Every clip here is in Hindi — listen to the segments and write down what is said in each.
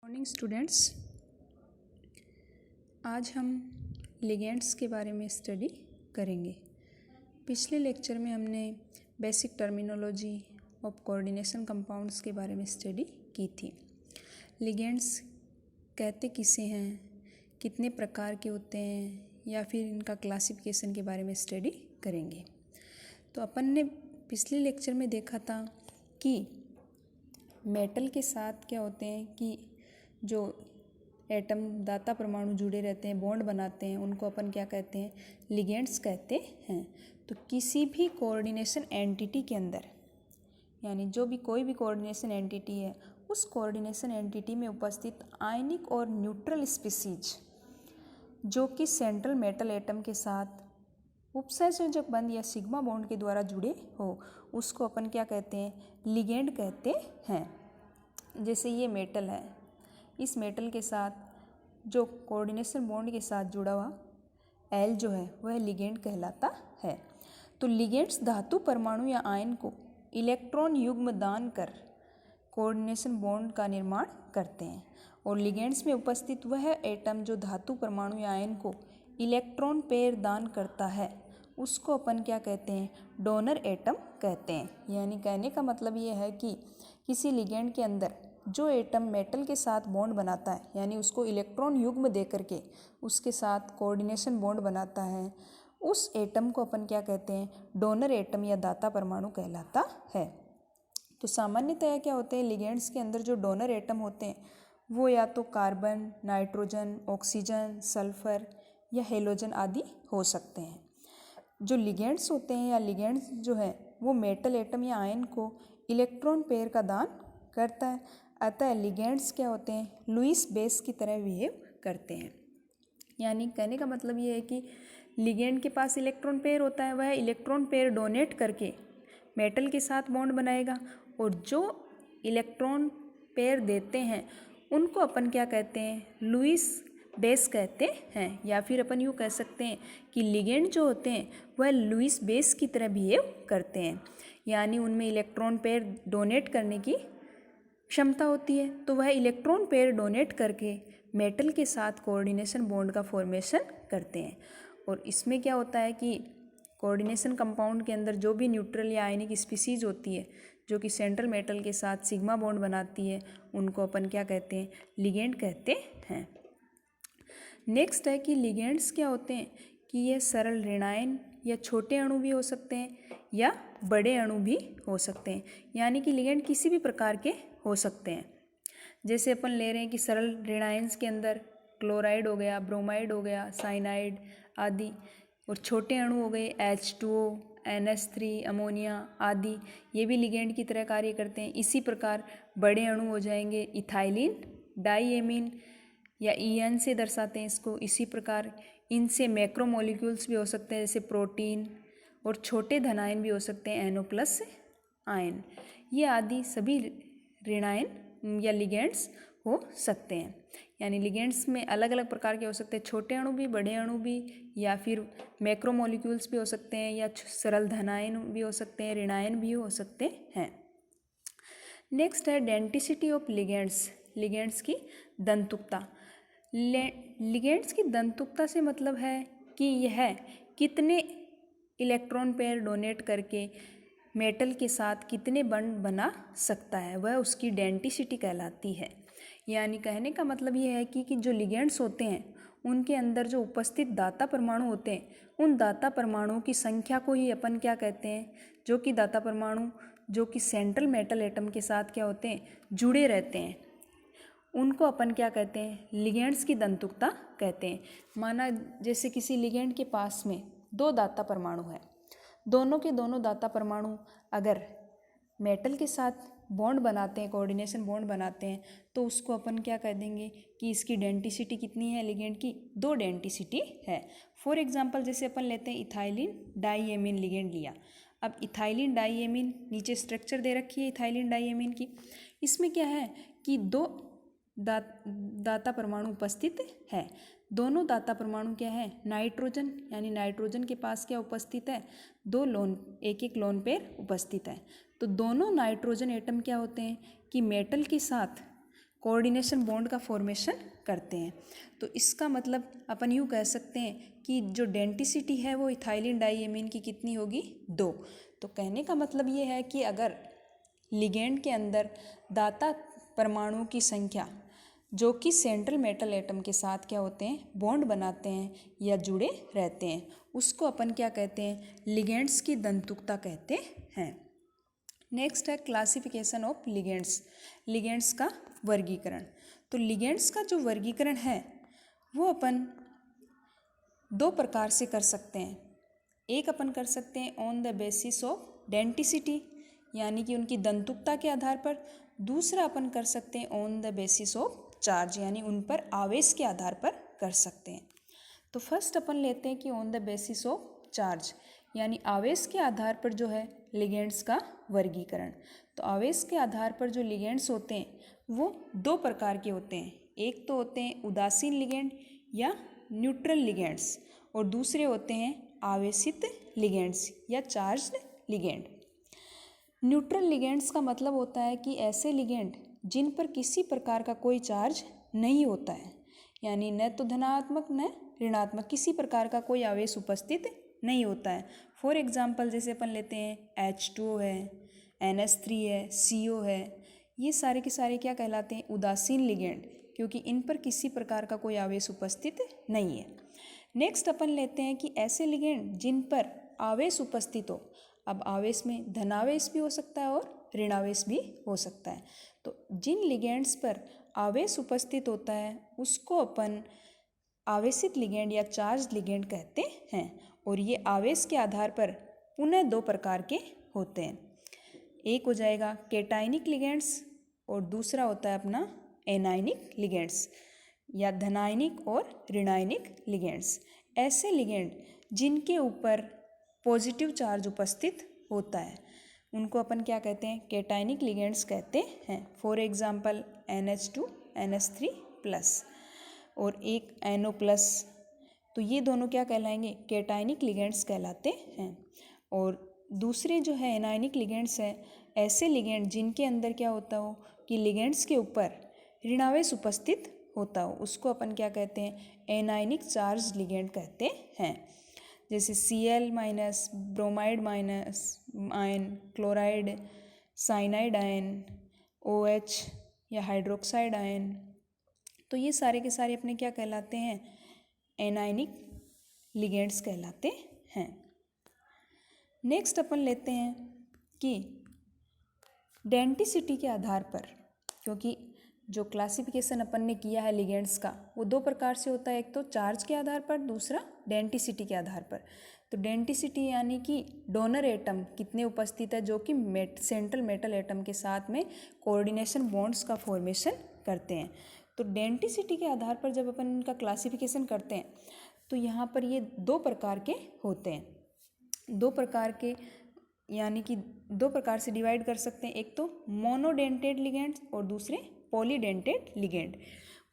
मॉर्निंग स्टूडेंट्स, आज हम लिगेंड्स के बारे में स्टडी करेंगे। पिछले लेक्चर में हमने basic terminology of coordination compounds के बारे में स्टडी की थी। लिगेंड्स कहते किसे हैं, कितने प्रकार के होते हैं, या फिर इनका क्लासिफिकेशन के बारे में स्टडी करेंगे। तो अपन ने पिछले लेक्चर में देखा था कि मेटल के साथ क्या होते हैं कि जो एटम दाता परमाणु जुड़े रहते हैं, बॉन्ड बनाते हैं, उनको अपन क्या कहते हैं, लिगेंड्स कहते हैं। तो किसी भी कोऑर्डिनेशन एंटिटी के अंदर, यानी जो भी कोई भी कोऑर्डिनेशन एंटिटी है, उस कोऑर्डिनेशन एंटिटी में उपस्थित आयनिक और न्यूट्रल स्पीसीज जो कि सेंट्रल मेटल एटम के साथ उपसंयोजक बंध या सिग्मा बॉन्ड के द्वारा जुड़े हो, उसको अपन क्या कहते हैं, लिगेंड कहते हैं। जैसे ये मेटल है, इस मेटल के साथ जो कोऑर्डिनेशन बॉन्ड के साथ जुड़ा हुआ एल जो है वह लिगेंड कहलाता है। तो लिगेंड्स धातु परमाणु या आयन को इलेक्ट्रॉन युग्म दान कर कोऑर्डिनेशन बॉन्ड का निर्माण करते हैं, और लिगेंड्स में उपस्थित वह एटम जो धातु परमाणु या आयन को इलेक्ट्रॉन पेयर दान करता है, उसको अपन क्या कहते हैं, डोनर एटम कहते हैं। यानी कहने का मतलब ये है कि किसी लिगेंड के अंदर जो एटम मेटल के साथ बॉन्ड बनाता है, यानी उसको इलेक्ट्रॉन युग्म दे करके उसके साथ कोऑर्डिनेशन बॉन्ड बनाता है, उस एटम को अपन क्या कहते हैं, डोनर एटम या दाता परमाणु कहलाता है। तो सामान्यतया क्या होते हैं, लिगेंड्स के अंदर जो डोनर एटम होते हैं वो या तो कार्बन, नाइट्रोजन, ऑक्सीजन, सल्फर या हेलोजन आदि हो सकते हैं। जो लिगेंड्स होते हैं या लिगेंड्स जो है वो मेटल एटम या आयन को इलेक्ट्रॉन पेयर का दान करता है। अतः लिगेंड्स क्या होते हैं, लुईस बेस की तरह बिहेव करते हैं। यानी कहने का मतलब ये है कि लिगेंड के पास इलेक्ट्रॉन पेयर होता है, वह इलेक्ट्रॉन पेयर डोनेट करके मेटल के साथ बॉन्ड बनाएगा, और जो इलेक्ट्रॉन पेयर देते हैं उनको अपन क्या कहते हैं, लुईस बेस कहते हैं। या फिर अपन यूँ कह सकते हैं कि लिगेंड जो होते हैं वह लुईस बेस की तरह बिहेव करते हैं, यानी उनमें इलेक्ट्रॉन पेयर डोनेट करने की क्षमता होती है। तो वह इलेक्ट्रॉन पेयर डोनेट करके मेटल के साथ कोऑर्डिनेशन बॉन्ड का फॉर्मेशन करते हैं। और इसमें क्या होता है कि कोऑर्डिनेशन कंपाउंड के अंदर जो भी न्यूट्रल या आयनिक स्पीसीज होती है जो कि सेंट्रल मेटल के साथ सिग्मा बॉन्ड बनाती है, उनको अपन क्या कहते हैं, लिगेंड कहते हैं। नेक्स्ट है कि लिगेंड्स क्या होते हैं कि ये सरल ऋणायन या छोटे अणु भी हो सकते हैं या बड़े अणु भी हो सकते हैं। यानी कि लिगेंड किसी भी प्रकार के हो सकते हैं। जैसे अपन ले रहे हैं कि सरल ऋणायंस के अंदर क्लोराइड हो गया, ब्रोमाइड हो गया, साइनाइड आदि, और छोटे अणु हो गए H2O, NH3, अमोनिया आदि, ये भी लिगेंड की तरह कार्य करते हैं। इसी प्रकार बड़े अणु हो जाएंगे इथाइलिन, डाईएमीन या EN से दर्शाते हैं इसको। इसी प्रकार इनसे मैक्रोमोलिक्यूल्स भी हो सकते हैं जैसे प्रोटीन, और छोटे धनायन भी हो सकते हैं NO+ आयन। ये आदि सभी ऋणायन या लिगेंड्स हो सकते हैं। यानी लिगेंड्स में अलग अलग प्रकार के हो सकते हैं, छोटे अणु भी, बड़े अणु भी, या फिर मैक्रोमोलिक्यूल्स भी हो सकते हैं, या सरल धनायन भी हो सकते हैं, ऋणायन भी हो सकते हैं। नेक्स्ट है डेंटिसिटी ऑफ लिगेंड्स, लिगेंड्स की दंतुकता। लिगेंड्स की दंतुकता से मतलब है कि यह कितने इलेक्ट्रॉन पेयर डोनेट करके मेटल के साथ कितने बॉन्ड बना सकता है, वह उसकी डेंटिसिटी कहलाती है। यानी कहने का मतलब ये है कि जो लिगेंड्स होते हैं उनके अंदर जो उपस्थित दाता परमाणु होते हैं, उन दाता परमाणुओं की संख्या को ही अपन क्या कहते हैं, जो कि दाता परमाणु जो कि सेंट्रल मेटल एटम के साथ क्या होते हैं, जुड़े रहते हैं, उनको अपन क्या कहते हैं, लिगेंड्स की दंतुकता कहते हैं। माना जैसे किसी लिगेंड के पास में दो दाता परमाणु है, दोनों के दोनों दाता परमाणु अगर मेटल के साथ बॉन्ड बनाते हैं, कोऑर्डिनेशन बॉन्ड बनाते हैं, तो उसको अपन क्या कह देंगे कि इसकी डेंटिसिटी कितनी है, लिगेंड की 2 डेंटिसिटी है। फॉर एग्जांपल जैसे अपन लेते हैं इथाइलिन डाईएमीन लिगेंड लिया। अब इथाइलिन डाईएमीन, नीचे स्ट्रक्चर दे रखी है इथाइलिन डाईएमीन की। इसमें क्या है कि 2 दाता परमाणु उपस्थित है। दोनों दाता परमाणु क्या है, नाइट्रोजन, यानी नाइट्रोजन के पास क्या उपस्थित है, 2 लोन, एक लोन पेयर उपस्थित है। तो दोनों नाइट्रोजन एटम क्या होते हैं कि मेटल के साथ कोऑर्डिनेशन बॉन्ड का फॉर्मेशन करते हैं। तो इसका मतलब अपन यूँ कह सकते हैं कि जो डेंसिटी है वो इथाइलिन डाइएमीन की कितनी होगी, 2। तो कहने का मतलब ये है कि अगर लिगेंड के अंदर दाता परमाणुओं की संख्या जो कि सेंट्रल मेटल एटम के साथ क्या होते हैं, बॉन्ड बनाते हैं या जुड़े रहते हैं, उसको अपन क्या कहते हैं, लिगेंड्स की दंतुकता कहते हैं। नेक्स्ट है क्लासिफिकेशन ऑफ लिगेंड्स, लिगेंड्स का वर्गीकरण। तो लिगेंड्स का जो वर्गीकरण है वो अपन 2 प्रकार से कर सकते हैं। एक अपन कर सकते हैं on the basis of density, यानी कि उनकी दंतुकता के आधार पर। दूसरा अपन कर सकते हैं on the basis of charge, यानी उन पर आवेश के आधार पर कर सकते हैं। तो फर्स्ट अपन लेते हैं कि on the basis of charge, यानी आवेश के आधार पर जो है लिगेंड्स का वर्गीकरण। तो आवेश के आधार पर जो लिगेंड्स होते हैं वो 2 प्रकार के होते हैं। एक तो होते हैं उदासीन लिगेंड या न्यूट्रल लिगेंड्स, और दूसरे होते हैं आवेशित लिगेंड्स या चार्ज्ड लिगेंड। न्यूट्रल लिगेंड्स का मतलब होता है कि ऐसे लिगेंड जिन पर किसी प्रकार का कोई चार्ज नहीं होता है, यानी न तो धनात्मक न ऋणात्मक, किसी प्रकार का कोई आवेश उपस्थित नहीं होता है। फॉर एग्जाम्पल जैसे अपन लेते हैं H2O है, NH3 है, CO है, ये सारे के सारे क्या कहलाते हैं, उदासीन लिगेंड, क्योंकि इन पर किसी प्रकार का कोई आवेश उपस्थित नहीं है। नेक्स्ट अपन लेते हैं कि ऐसे लिगेंड जिन पर आवेश उपस्थित हो। अब आवेश में धनावेश भी हो सकता है और ऋणावेश भी हो सकता है। तो जिन लिगेंड्स पर आवेश उपस्थित होता है उसको अपन आवेशित लिगेंड या चार्ज लिगेंड कहते हैं। और ये आवेश के आधार पर पुनः 2 प्रकार के होते हैं। एक हो जाएगा कैटायनिक लिगेंड्स और दूसरा होता है अपना एनायनिक लिगेंड्स या धनायनिक और ऋणायनिक लिगेंड्स। ऐसे लिगेंड जिनके ऊपर पॉजिटिव चार्ज उपस्थित होता है उनको अपन क्या कहते हैं, कैटायनिक लिगेंड्स कहते हैं। For example NH2 NH3 plus और एक NO प्लस, तो ये दोनों क्या कहलाएंगे, कैटायनिक लिगेंड्स कहलाते हैं। और दूसरे जो है एनायनिक लिगेंड्स है, ऐसे लिगेंड जिनके अंदर क्या होता हो कि लिगेंड्स के ऊपर ऋणावेश उपस्थित होता हो, उसको अपन क्या कहते हैं, एनायनिक चार्ज लिगेंड कहते हैं। जैसे Cl minus, bromide minus ion, chloride, cyanide ion, OH या हाइड्रोक्साइड आयन। तो ये सारे के सारे अपने क्या कहलाते हैं, एनायनिक लिगेंड्स कहलाते हैं। नेक्स्ट अपन लेते हैं कि डेंसिटी के आधार पर, क्योंकि जो क्लासिफिकेशन अपन ने किया है लिगेंड्स का वो 2 प्रकार से होता है, एक तो चार्ज के आधार पर, दूसरा डेंसिटी के आधार पर। तो डेंसिटी यानी कि डोनर एटम कितने उपस्थित है जो कि सेंट्रल मेटल एटम के साथ में कोऑर्डिनेशन बॉन्ड्स का फॉर्मेशन करते हैं। तो डेंसिटी के आधार पर जब अपन इनका क्लासिफिकेशन करते हैं तो यहाँ पर ये 2 प्रकार के होते हैं। 2 प्रकार के यानी कि 2 प्रकार से डिवाइड कर सकते हैं, एक तो मोनोडेंटेड लिगेंड्स और दूसरे पॉलीडेंटेड लिगेंड।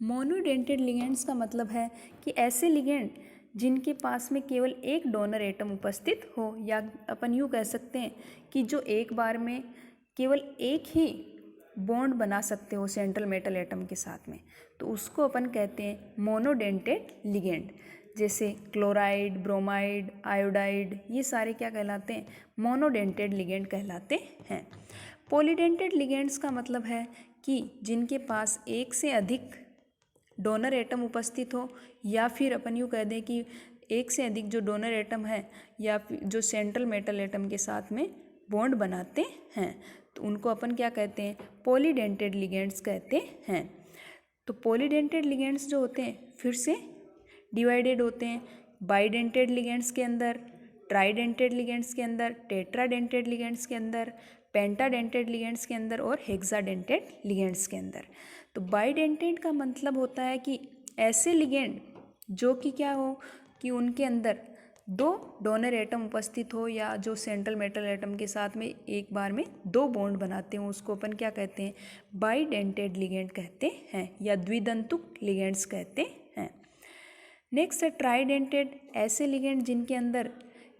मोनोडेंटेड लिगेंड्स का मतलब है कि ऐसे लिगेंड जिनके पास में केवल एक डोनर एटम उपस्थित हो, या अपन यूँ कह सकते हैं कि जो एक बार में केवल एक ही बॉन्ड बना सकते हो सेंट्रल मेटल एटम के साथ में, तो उसको अपन कहते हैं मोनोडेंटेड लिगेंड। जैसे क्लोराइड, ब्रोमाइड, आयोडाइड, ये सारे क्या कहलाते हैं, मोनोडेंटेड लिगेंड कहलाते हैं। पॉलीडेंटेड लिगेंड्स का मतलब है कि जिनके पास एक से अधिक डोनर एटम उपस्थित हो, या फिर अपन यूँ कह दें कि एक से अधिक जो डोनर एटम है या जो सेंट्रल मेटल एटम के साथ में बॉन्ड बनाते हैं, तो उनको अपन क्या कहते हैं, पॉलीडेंटेड लिगेंड्स कहते हैं। तो पॉलीडेंटेड लिगेंड्स जो होते हैं फिर से डिवाइडेड होते हैं बाइडेंटेड लिगेंड्स के अंदर, ट्राइडेंटेड लिगेंड्स के अंदर, टेट्राडेंटेड लिगेंड्स के अंदर, पेंटाडेंटेड लिगेंड्स के अंदर और हेक्साडेंटेड लिगेंड्स के अंदर। तो बाइडेंटेड का मतलब होता है कि ऐसे लिगेंड जो कि क्या हो कि उनके अंदर 2 डोनर एटम उपस्थित हो, या जो सेंट्रल मेटल एटम के साथ में एक बार में 2 बॉन्ड बनाते हो, उसको अपन क्या कहते हैं, बाइडेंटेड लिगेंड कहते हैं या द्विदंतुक लिगेंड्स कहते हैं। नेक्स्ट है ट्राइडेंटेड, ऐसे लिगेंड जिनके अंदर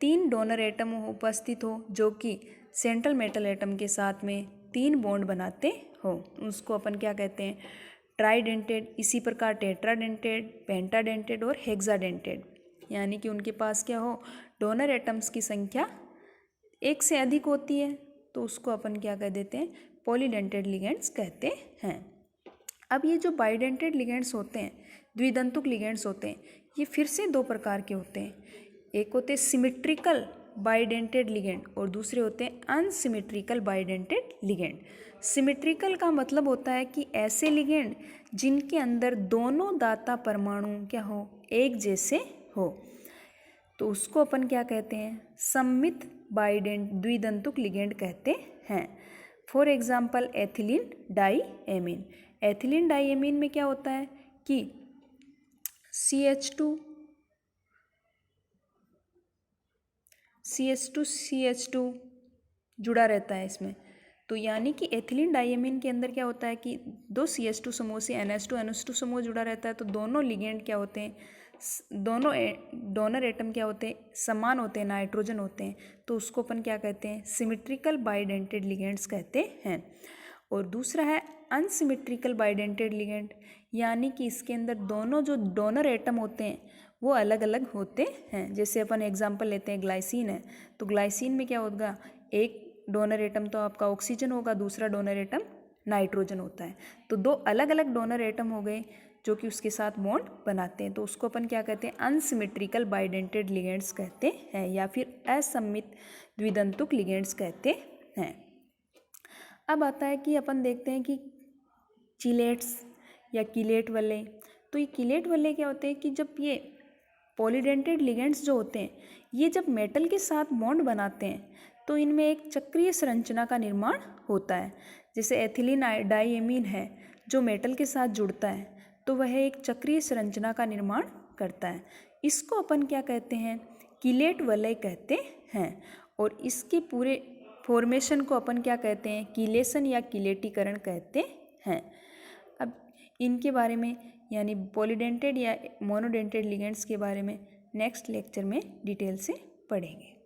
3 डोनर एटम उपस्थित हो जो कि सेंट्रल मेटल एटम के साथ में 3 बॉन्ड बनाते हो, उसको अपन क्या कहते हैं, ट्राइडेंटेड, इसी प्रकार टेट्राडेंटेड, पेंटाडेंटेड और हेक्साडेंटेड, यानी कि उनके पास क्या हो, डोनर एटम्स की संख्या एक से अधिक होती है, तो उसको अपन क्या कह देते हैं, पॉलीडेंटेड लिगेंड्स कहते हैं। अब ये जो बाइडेंटेड लिगेंड्स होते हैं, द्विदंतुक लिगेंड्स होते हैं, ये फिर से दो प्रकार के होते हैं। एक होते हैं सिमेट्रिकल बाइडेंटेड लिगेंड और दूसरे होते हैं अनसिमेट्रिकल बाइडेंटेड लिगेंड। सिमेट्रिकल का मतलब होता है कि ऐसे लिगेंड जिनके अंदर दोनों दाता परमाणु क्या हो, एक जैसे हो, तो उसको अपन क्या कहते हैं, सममित द्विदंतुक लिगेंड कहते हैं। For example ethylene diamine. Ethylene diamine में क्या होता है कि CH2 जुड़ा रहता है इसमें, तो यानी कि एथिलीन डाईएमीन के अंदर क्या होता है कि दो CH2 समूह से NH2 समूह जुड़ा रहता है, तो दोनों लिगेंड क्या होते हैं, दोनों डोनर एटम क्या होते हैं, समान होते हैं, नाइट्रोजन होते हैं, तो उसको अपन क्या कहते हैं, सिमेट्रिकल बाइडेंटेड लिगेंड्स कहते हैं। और दूसरा है अनसिमेट्रिकल बाइडेंटेड लिगेंड, यानी कि इसके अंदर दोनों जो डोनर एटम होते हैं वो अलग अलग होते हैं। जैसे अपन एग्जांपल लेते हैं, ग्लाइसिन है, तो ग्लाइसिन में क्या होगा, एक डोनर एटम तो आपका ऑक्सीजन होगा, दूसरा डोनर एटम नाइट्रोजन होता है, तो दो अलग अलग डोनर एटम हो गए जो कि उसके साथ बॉन्ड बनाते हैं, तो उसको अपन क्या कहते हैं, अनसिमेट्रिकल बाइडेंटेड लिगेंड्स कहते हैं, या फिर असममित द्विदंतुक लिगेंड्स कहते हैं। अब आता है कि अपन देखते हैं कि चिलेट्स या किलेट वलय। तो ये किलेट वलय क्या होते हैं कि जब ये पॉलीडेंटेड लिगेंड्स जो होते हैं, ये जब मेटल के साथ बॉन्ड बनाते हैं तो इनमें एक चक्रीय संरचना का निर्माण होता है। जैसे एथिलीन डाईएमीन है जो मेटल के साथ जुड़ता है, तो वह एक चक्रीय संरचना का निर्माण करता है। इसको अपन क्या कहते हैं, किलेट वलय कहते हैं। और इसके पूरे फॉर्मेशन को अपन क्या कहते हैं, किलेशन या किलेटीकरण कहते हैं। अब इनके बारे में यानी पॉलीडेंटेड या मोनोडेंटेड लिगेंड्स के बारे में नेक्स्ट लेक्चर में डिटेल से पढ़ेंगे।